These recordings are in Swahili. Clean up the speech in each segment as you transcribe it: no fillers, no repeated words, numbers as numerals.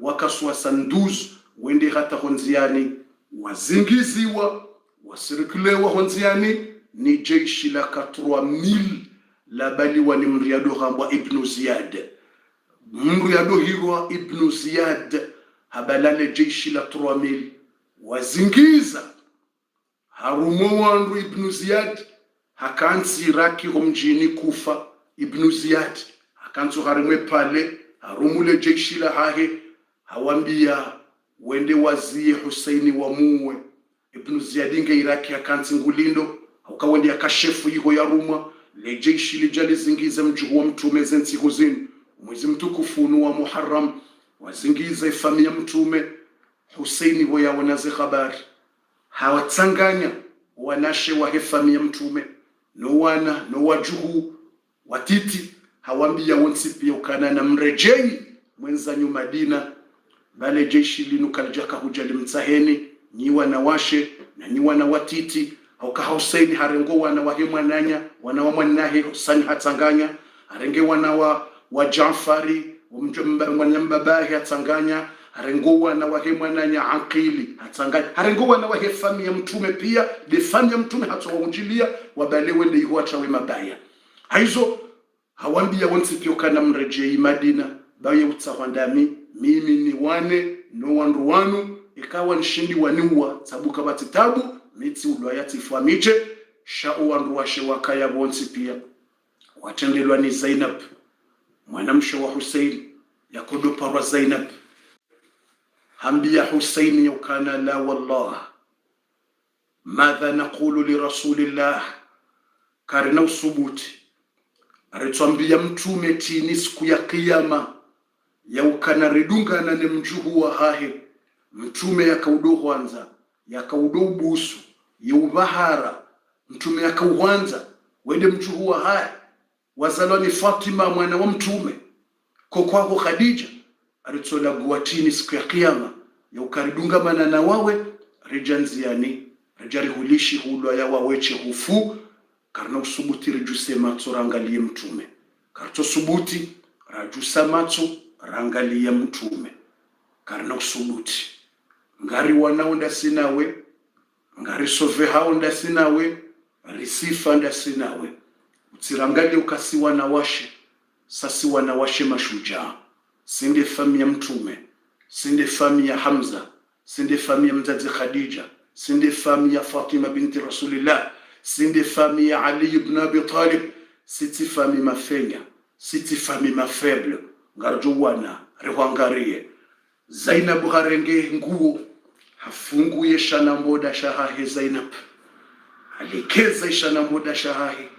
wakaswa sanduzu wende hata honziani wazingiziwa wasirikulewa honziani ni jeshi la 3000 la baliwa ni mriado hambwa Ibn Ziyad. Mriado hirwa Ibn Ziyad habalale jeshi la 3000 wazingiza harumo wandu Ibn Ziyad hakansi Iraki homjini Kufa. Ibn Ziyad hakansu harimwe pale harumule jeshi la hahe hawambia wende wazie Husaini wa muwe. Ibn Ziyad inge Iraki hakansi ngulindo hukawende akashefu yiho ya Ruma le jeshi lijali zingiza mjuhu wa mtume zensi huzini mwezi mtukufu wa Muharram wazingiza ifamia mtume Husaini wa ya wanazi khabari hawatsanganya wanashe wa hefamia mtume no wana no wajuhu watiti hawambia wonsi pia ukana na mrejei mwenzanyu Madina bale jeshi linukaljaka hujali mtsaheni nyi wanawashe na nyi wana watiti hauka Husaini harengo wana wa hemwananya wana wa mwanahe Husaini hatsanganya harenge wana wa Jaafari mwanambabahi hatsanganya harengo wana wa hemwananya Aqili hatsanganya harengo wana wa hefamia mtume pia defamia mtume hatsowaunjilia wabalewe ndi huachawe mabaya haizo hawambia wonsi pia ukana mrejei Madina baye utsahwandami mimi ni wane no wandu wanu ikawa nshindi waniwa sabuka batitabu mitsi ulwayati famiche shao wandu washe wakaya wonsi pia watendelwa ni Zainab mwanamshe wa Hussein yakodo parwa Zainab hambia Hussein yukana la wallah madha naqulu li rasulillah karina usubuti aritwambia mtume tini siku ya kiyama ya ukana redungana ne mjuhu wa hahe mtume yakaudohwanza yakaudobusu yeubahara mtume yakauhwanza wende mjuhu wa hahe wazalwa ni Fatima mwana wa mtume kokwako Khadija aritsola guatini siku ya kiyama ya ukaridunga manana wawe rejanziani rejari hulishi hulwa ya waweche hufu karna usubuti rejuse matso rangalie mtume karto subuti rajusa matso rangalie mtume karna usubuti ngari wanaonda sinawe ngari sove haonda sinawe risifa nda sinawe utirangalie ukasi wanawashe sasi wanawashe mashujaa sinde famia mtume sinde famia Hamza sinde famia mzazi Khadija sinde famia Fatima binti Rasulillah sinde famia Ali ibn Abi Talib siti famia mafenya siti famia mafaible ngarjuwana rehwangarie Zainab harenge nguo hafunguye shanamboda shahahe Zainab alikeza shanamboda shahahe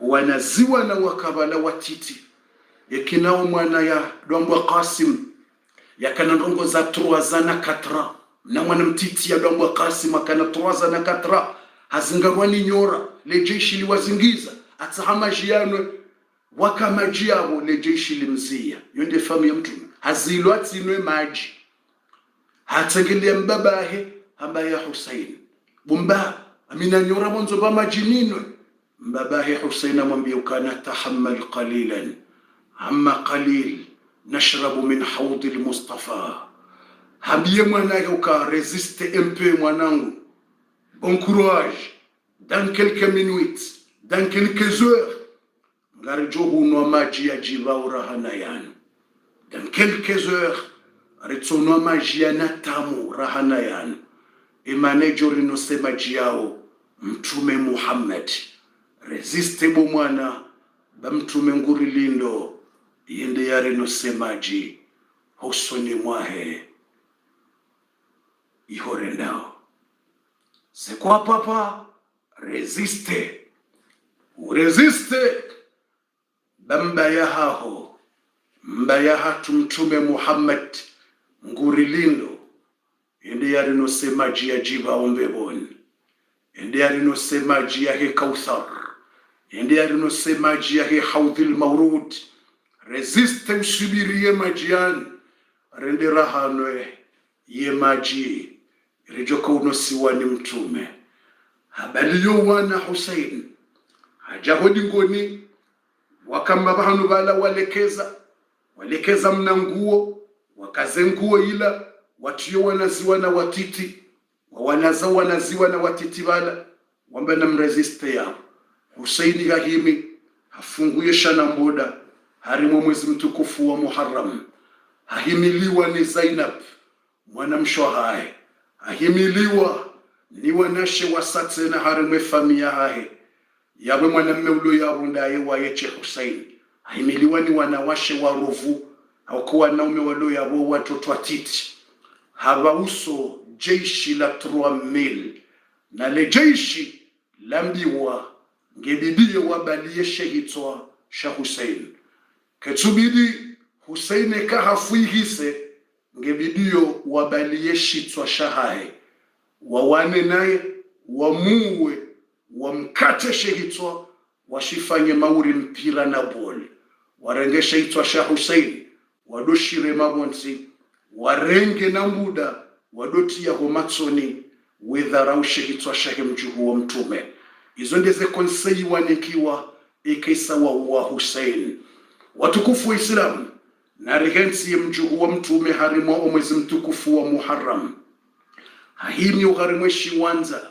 wanaziwa na wakabala watiti yakinao mwana ya Dwambwa Qasim yakana ndongo za 3 na 4 na mwana mtiti ya Dwambwa Qasim akana 3 na 4 hazingarwani nyora le jeshi liwazingiza atahama jiano wakamajiabo le jeshi limzia yonde famu ya mtume hazilwati inwe maji hatangelia mbabahe ambaye ya Hussein bumba amina nyora mwanzo ba majinino mbabahe Hussein amwambia ukana tahammal qalilan amma qalil nashrabu min hawd al-Mustafa hambie mwanae uka resiste un peu mwanangu bon courage dans quelques minutes dans quelques heures ngarijohu no maji ya jibaura hanayan dans quelques heures ritsono maji ya natamu rahanayan imanejori no semaji yao mtume Muhammad resiste bo mwana ba mtume nguri lindo yende yare no semaji hosoni mwahe ihore nao c'est quoi papa resiste bamba yaho mbaya hatu mtume Muhammad nguri lindo yende yare no semaji ya jiba ombebon yende yare no semaji ya he Kauthar yende yare no semaji ya he Hawdhil Mawrud resiste usubirie majiani rende rahanwe ye maji rejoko unosiwa ni mtume habaliyo wana Hussein hajahodi ngoni wakamba bahanu bala walekeza mnanguo wakazenguo ila watio wanaziwa na watiti wanaziwa na watiti wala wamba na mresiste yao. Husaini Gahimi hafunguye shana mboda harimo mwezi mtukufu wa Muharram. Hahimiliwa ni Zainab mwana mshohae, hahimiliwa ni wanashe wasatse na harimo familia hae yawe mwanamme ulo yarundaye wayeche Husaini. Hahimiliwa ni wanawashe wa Ruvu au kwa wanaume walo yabo watoto watiti. Hawauso jeshi la 3000 na le jeshi lambiwa ngebidie wabalie shehitwa sha Husaini. Ketubidi Husaini ka hafuihise ngebidio wabalie shitwa shahae wawane naye wamuwe wamkate shehitwa washifanye mauri mpira na boli warenge shehitwa sha Husaini wadoshire mabonsi warenge na muda wadotia homatsoni wedharau shehitwa shahe mjuhu wa mtume. Izo ndeze konsei wanikiwa ikaisa wa Husaini. Watukufu wa Islamu na rehensi ya mjuhu wa mtume harimo omwezi mtukufu wa Muharram. Hahimi uharimweshi wanza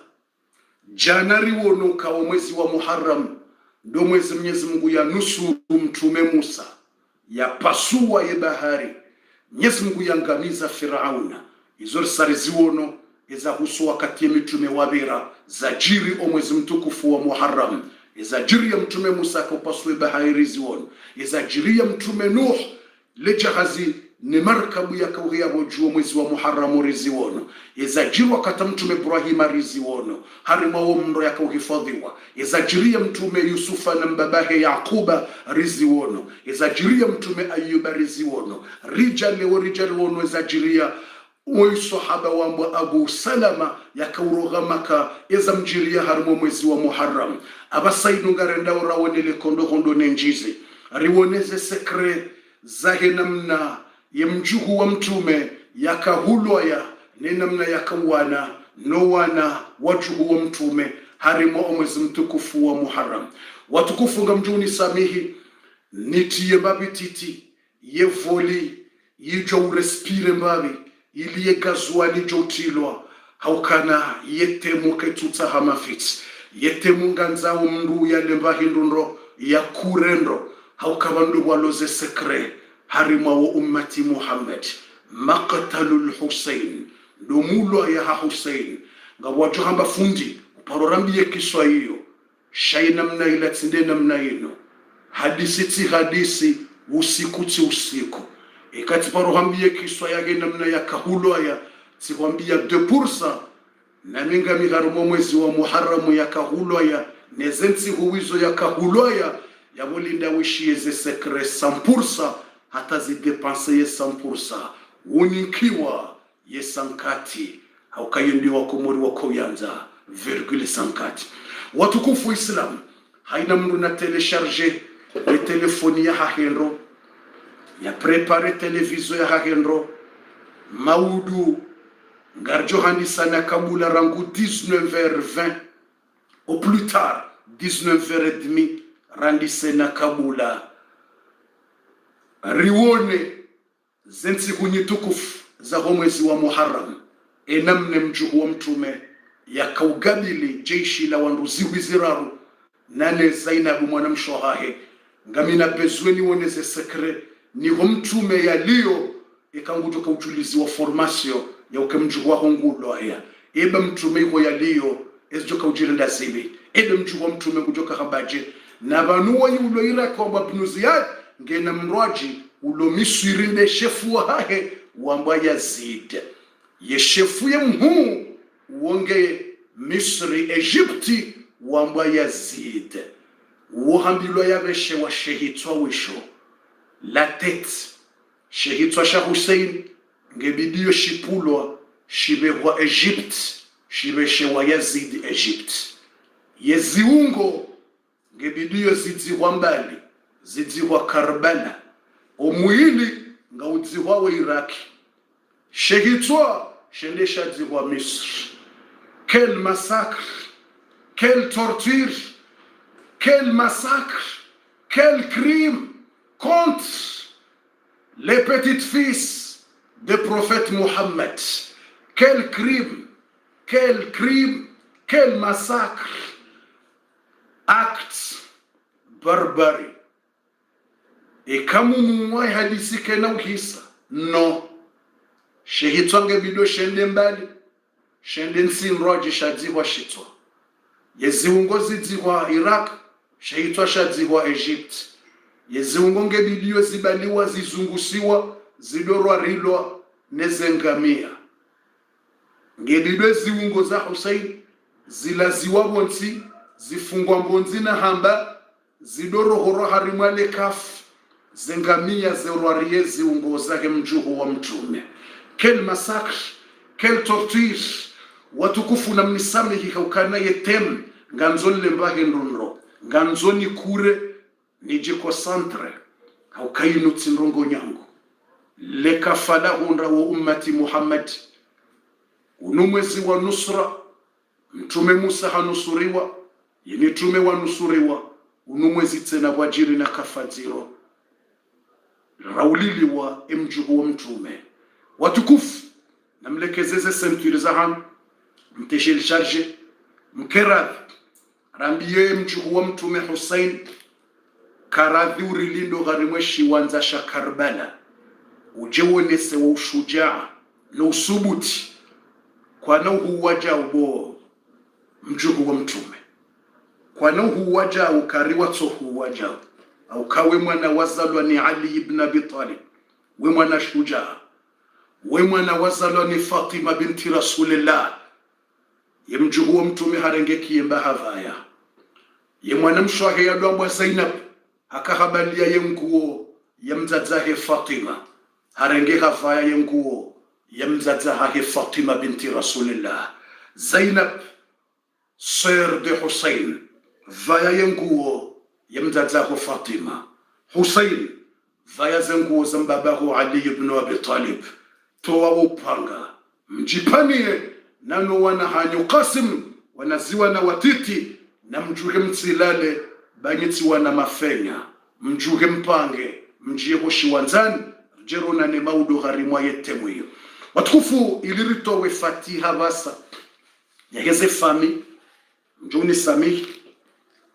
Janari wonoka wa mwezi wa Muharram ndo mwezi Mwenyezi Mungu ya nusu mtume Musa ya pasua ya bahari Mwenyezi Mungu yangamiza Firauna. Izo sari ziwono eza husu wakati ya mitume wabira zajiri omwezi mtukufu wa Muharram. Eza jiri ya mtume Musa kupasue bahari ziwono. Eza jiri ya mtume Nuh lejahazi ni markabu ya kauhia hojuo mwezi wa Muharram riziwono. Eza jiri wakata mtume Ibrahim riziwono harima wa mro ya kauhifadhiwa. Eza jiri ya mtume Yusufa na mbabahe Yaquba riziwono. Eza jiri ya mtume Ayuba riziwono. Rijali wono eza jiri ya Uwe sahaba wambwa Abu Salama ya kauroga maka eza mjiria harimo mwezi wa Muharram. Abasainu ngarenda urawanele kondo nenjizi. Riwoneze sekre zahe namna ya mjuhu wa mtume ya kahulwa ya nenamna ya kawana nowana wajuhu wa mtume harimo mwezi mtukufu wa Muharram. Watukufu ngamjuni samihi nitiye babi titi ye voli yijo urespire mbabi iliye gazwa lijotilwa haukana yete muketuta hamafiti yete munganza umndu ya lemba hindunro ya kurendo haukabandu waloze sekre harima wa ummati Muhammad maqtalul Husain dumulwa ya Husain ngawajo hamba fundi uparorambi ya kiswa hiyo shaina mna ila tinde namna ino hadisi usikuti usiku ikati parohambie kiswa yage namna ya kahulwa ya sikwambia 2% na minga miharumo mwezi wa Muharram ya kahulwa ya nezensi huwizo ya kahulwa ya mulinda wishie ze sekre 100% hata zidepanse ye 100% unikiwa ye sankati haukayundiwa kumuri wa koyanza 0.50. Watukufu Islam haina mndu na telecharge le telefoni ya hahenro ya prepare televizo ya hahenro maudu ngarjo handisa na kabula rangu 19h20 au plus tard 19h30 randise na kabula riwone zensi kunyitukufu za mwezi wa Muharram enamne mjuhu wa mtume ya kaugabili jeshi la wanduzi wiziraru nane Zainab mwana mshohahe ngamina bezweni woneze sekre ni mtume ya liyo ikangutoka ujulizi wa formasyo ya ukemjuhu wa hongulo haya eba mtume iko ya liyo ezoka ujirinda zibi ebe mjuhu wa mtume kutoka habaje na banuwa yulo ira kwa mabnuziyad ngena mroji ulo miswirinde shefu wa hahe wamba Yazid ye shefu ya mhu uonge Misri Egypti wamba Yazid uhambilwa ya beshe wa shehitwa wisho la tête shehitwa sha Hussein ngebidio shipulwa shibehwa Egypt shibeshe wa Yazid Egypt yeziungo ngebidio zidziwa mbali zidziwa Karbala omuili ngaudziwa wa Iraki shehitwa shendesha dziwa Misri. Quel massacre, quelle torture, quel massacre, quel crime contre les petites filles de prophète Mohammed. Quel crime, quel massacre, acte barbarie. Et kama mumwai hadisi kena ukisa, no. Shehitwange bido shende mbali, shende nsinroji shadzihwa shitwa. Yeziungozi dzihwa Iraq, shehitwa shadzihwa Egypt. Yeziungonge bidio zibaliwa zizungusiwa, zidorwa rilwa, nezengamia. Ngedido ziungo za Hussein, zilaziwa bonzi, zifungwa mbonzi na hamba, zidoro horo harimale kafu, zengamia zerwarie ziungo zake mjuhu wa mtume. Quel massacre, quelle torture, watukufu na mnisamihi haukana yetem, nganzoni lembahe nronro, nganzoni kure, nijiko santre, haukainu tsinrongo nyangu. Leka fala hundra wa ummati Muhammad, unumwezi wa nusra, mtume Musa hanusuriwa, yenitume wa nusuriwa, unumwezi tena wajiri na kafadziro. Rauliliwa mjuhu wa mtume. Watukufu, namlekezeze senturi zahan, mteshel charge, mkeradhi, rambiye mjuhu wa mtume Hussein, karadhi urilindo gharimweshi wanzasha Karbala, ujewonese wa ushujaa na usubuti, kwa na uhuwaja ubo mjuhu wa mtume, kwa na uhuwaja ukariwa tohuwaja, au kawe mwana wazalwa ni Ali ibn Abi Talib, we mwana shujaa, we mwana wazalwa ni Fatima binti Rasulillah, ye mjuhu wa mtume harengeki yemba havaya, ye mwana mshwahe ya doambwa Zainab, hakahabalia ye mkuo ya mzazahe Fatima, harenge havaya ye mkuo ya mzazahe Fatima binti Rasulillah. Zainab, sœur de Hussein, vaya ye mkuo ya mzazahe Fatima. Hussein, vaya ze mkuo za mbabahu Ali ibn Abi Talib. Toa upanga, mjipanie, nano wana hanyu Qasim, wanaziwa na watiti, na mjuhe mtsilale, banyiti wana mafenya, mjuhe mpange, mjie hoshi wanzani, jerona ne maudu harimwa yetemu hiyo. Watukufu, iliritowe Fatiha basa, ya heze fami, mjuni sami,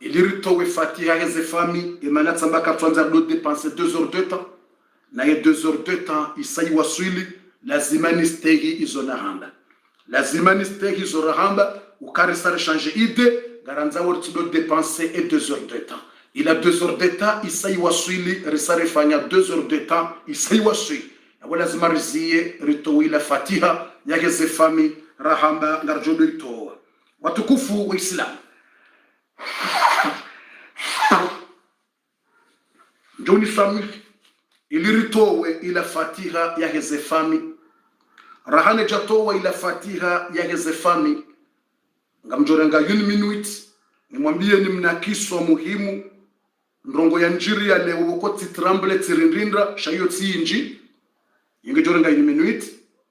iliritowe Fatiha heze fami, emanat sambaka tuanza do dépenser 2 heures de temps, na ye 2 heures de temps, isayi waswili, lazima nistegi izo nahamba. Lazima nistegi izo rahamba, ukarisare change ide, garanza wori do dépenser et 2 heures de temps. Il a 2 heures de temps, isayi waswili, risare fanya 2 heures de temps, isayi waswili. Yawe lazima riziye, ritowi la Fatiha, yake ze fami, rahamba, ngarjodo itowa. Watukufu wa Islam. Njoni fami, iliritowe ila Fatiha ya hezefami, rahane jatowa ila Fatiha ya hezefami, ngamjorenga 1 minute, nimwambie ni mnakiso muhimu, ndrongo ya njiri ya leo woko titramble tirindindra, shayo tsinji, ingejorenga 1 minute,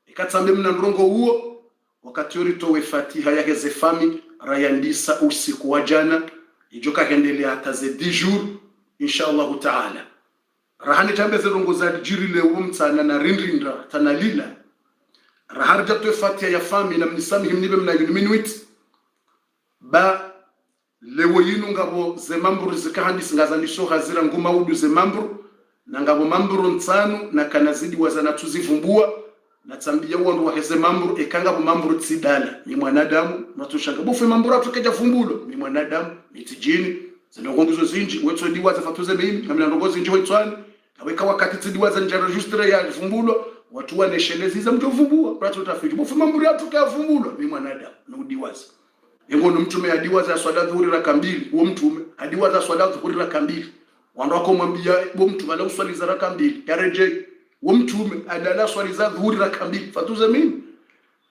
ikatsambe mna ndrongo huo, wakati yoritowe Fatiha ya hezefami, rayandisa usiku wa jana, ijoka hendelea hataze 10 jours, inshallah ta'ala. Rahani jambe zirongo za jiri leo mtana na rindindra tanalila. Rahari jatwe Fatiha ya fami na mnisami himnibe mna 1 minute. Ba lewo yinu ngabo ze mamburu zikahandisi ngazanisho hazira nguma udu ze mamburu. Na ngabo mamburu nsanu na kanazidi wazana tuzivumbua. Na tambia wandu wa heze mamburu ekanga bu mamburu tsidala. Ni mwanadamu natushanga bufe mamburu atukeja fumbulo. Ni mwanadamu mitijini. Zinongongizo zinji wetso diwaza fatuze mimi na mlandogo zinji wetwani aweka wakati tidiwaza njara registre ya fumbulo watu waneshelezi za mjovumbua watu utafiti bufu mambo ya tukafumbulo ni mwanadamu na udiwaza yengono mtume adiwaza swala dhuhuri raka 2 huo mtume adiwaza swala dhuhuri raka 2 wandako mwambia huo mtume ala uswali za raka 2 yareje huo mtume adala swali za dhuhuri raka 2 fatuze mimi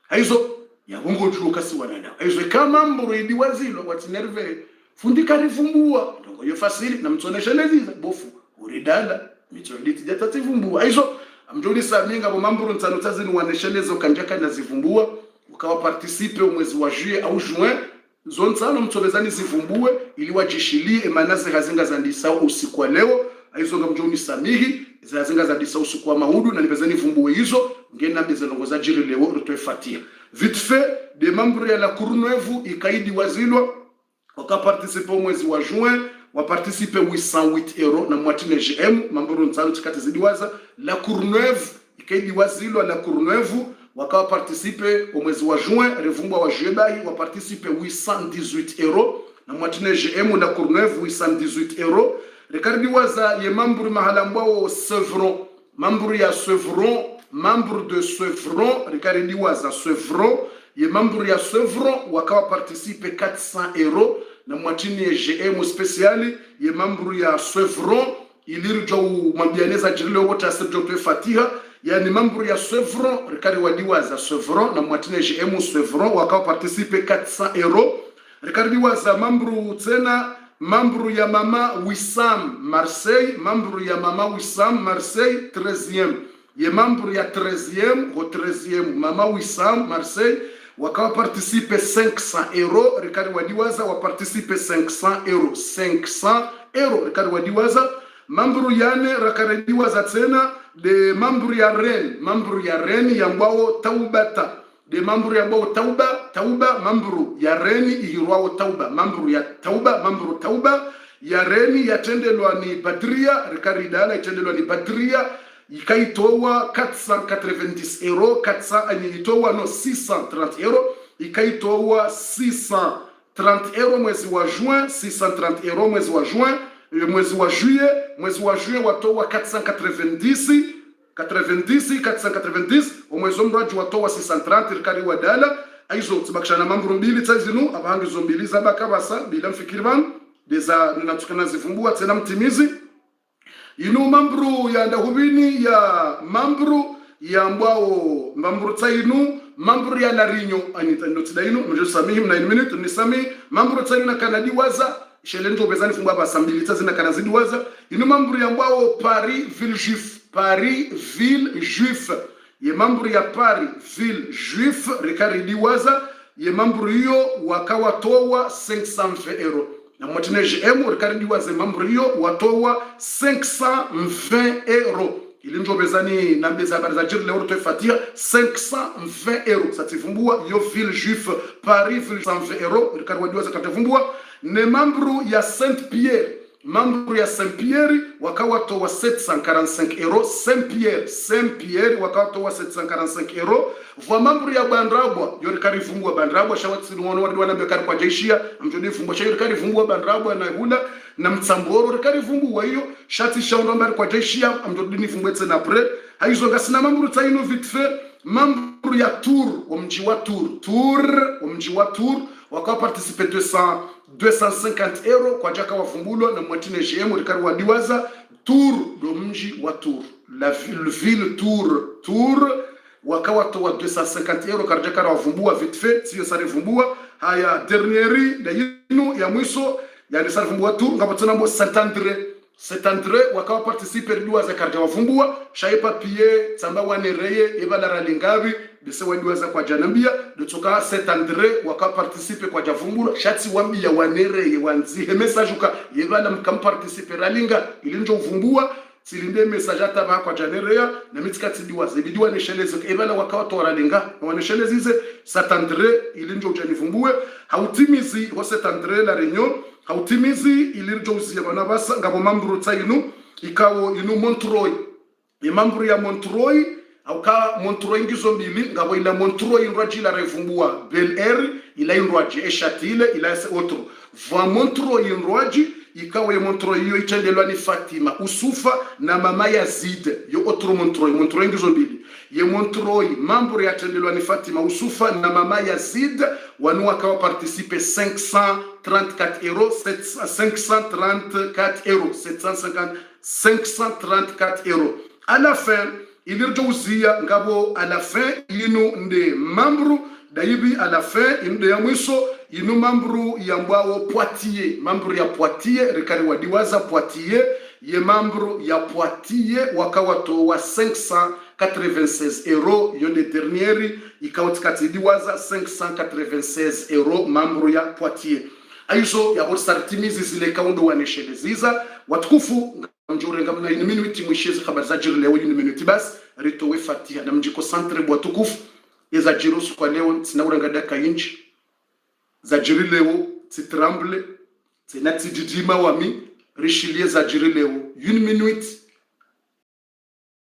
haizo ya Mungu tukasi wanadamu haizo kama mambo idiwazilo watinerve fundika rifumbua ndongo yo fasili na mtonesha leziza bofu uridala mitoliti jatativumbua hizo amjoni saminga bo mamburu nsano tazini wanesheleza kanjaka na zivumbua ukawa participe mwezi wa juillet au juin zone sana mtobezani zivumbue ili wajishilie emanaze hazinga za ndisao usiku wa leo hizo ngamjoni samihi zazinga za disausu kwa maudu na nipezani vumbuwe hizo ngena mbeze longoza jiri lewo rutoefatia vite fait des membres ya la Courneuve ikaidi wazilwa waka participe au mwezi wa juin wa participe 808 € na mwatine GM mamburu nsalo tikati zidiwaza la Courneuve ikaidi wazilwa la Courneuve waka participe au mwezi wa juin revumbwa wa juebai wa participe 818 € na mwatine GM la Courneuve 818 € rekardi waza ye membres mahalambao Sevron membre ya Sevron membre de Sevron rekardi waza Sevron ye membre ya Sevron wakawa participe 400 € na mwatini ya GM spécial ye membre ya Sevron ilirjo mabianeza jile wote asirjo Fatiha yani membre ya Sevron rekardi wadiwaza Sevron na mwatini ya GM Sevron wakawa participe 400 € rekardi waza membre tena membre ya mama Wissam Marseille membre ya mama Wissam Marseille 13e ye membre ya 13e au 13e mama Wissam Marseille wakawa participe 500 € rekari wadiwaza wa participe 500 € rekari wadiwaza membre yane rekari wadiwaza tena de membre ya Rennes ya mbao Taubata de membre ya mbao Tauba membre ya Rennes ihirwao Tauba membre ya Tauba ya Rennes yatendelwa ni Badria rekari dala yatendelwa ni Badria ikaitowa 490 € 630 € ikaitowa 630 € mwezi wa juin 630 € mwezi wa juillet watowa 490 mwezi mraji watowa 630 rikari wadala aizo tibakishana mambo mbili tsazinu abahangi zo mbili zabakabasa bila mfikirvan deza ninatukana zifumbua tena mtimizi inu mambru ya ndahubini ya mambru ya mbao mambru tsainu mambru ya larinyo anita notidainu mjo samihi na minute ni sami mambru tsainu na kanadi waza shelenjo bezani fumba basambili tsazina kanazidi waza inu mambru ya mbao Paris ville juif ye mambru ya Paris ville juif rekari waza ye mambru hiyo wakawa towa 520 € na mwatine GM rekari waza mambru hiyo watowa 520 € ilinjo bezani na mbeza habari za jiri leo Fatiha 520 € satifumbua yo ville juif Paris ville 120 € rekari waza katafumbua ne mambru ya Saint-Pierre wakawa towa 745 €. Saint-Pierre wakawa towa 745 €. Vwa mambru ya Bandrabwa yori kari fungwa Bandrabwa shawati sinuono wana bekari kwa jaishia mjodi fungwa shayori kari fungwa Bandrabwa na hula na mtsamboro kari fungwa hiyo shati shaunda mbari kwa jaishia mjodi ni fungwa tena pre haizo ngasina mambru taino vite fait mambru ya Tours omji wa Tours wakawa participe 250 € kwa jaka wafumbulwa na mwatine GM rikari wadiwaza Tours do mji wa Tours la ville Tours wakawa towa 250 € karjaka wafumbua vite fait sio sare fumbua haya dernieri na yinu ya mwiso yani sare fumbua Tours ngapatana mbo Saint-André wakawa participe riduwaza karja wafumbua shaipa pie tsamba wanereye ebala ralingavi dese wadiwaza kwa janambia dotoka Saint-André wakawa participe kwa jafumbura shati wambia wanereye wanzihe message uka ebala mkam participe ralinga ilinjo uvumbua silinde message ataba kwa janerea na mitikati diwaza bidiwa nesheleze ebala wakawa to ralinga wanesheleze Saint-André ilinjo janivumbue hautimizi wa Saint-André la Réunion hautimizi ilirjo uzia banabasa ngabo mambru tsainu ikawo inu Montreuil mambru ya Montreuil au ka Montreuil ngizo mbili ngabo ila Montreuil nraji la revumbua Bel Air ila nraji Echatile ila se otro va Montreuil nraji ikawo ya Montreuil yo itendelwa ni Fatima Usufa na mama Yazid yo otro Montreuil ngizo mbili ye Montreuil mambru ya tendelwa ni Fatima Usufa na mama Yazid wanu wakawa participe 534 €, 534 €. À la fin, il est douzia ngabo à la fin inu nde membru daibi à la fin inde ya mwiso inu membru ya mbao Poitiers membru ya Poitiers rekari wadiwaza Poitiers ye membru ya Poitiers wakawato wa 596 € yonde dernieri ikawatikati diwaza 596 € membru ya Poitiers aizo ya borsartimizi zile kaundo wanesheleziza watukufu njore ngamna une minute mwisheze habari za jiri leo une minute bas ritowe fatiha na mjiko centre bwa tukufu za jiro kwa leo sinauranga daka inchi za jiri leo titramble tinatididima wami rishilie za jiri leo une minute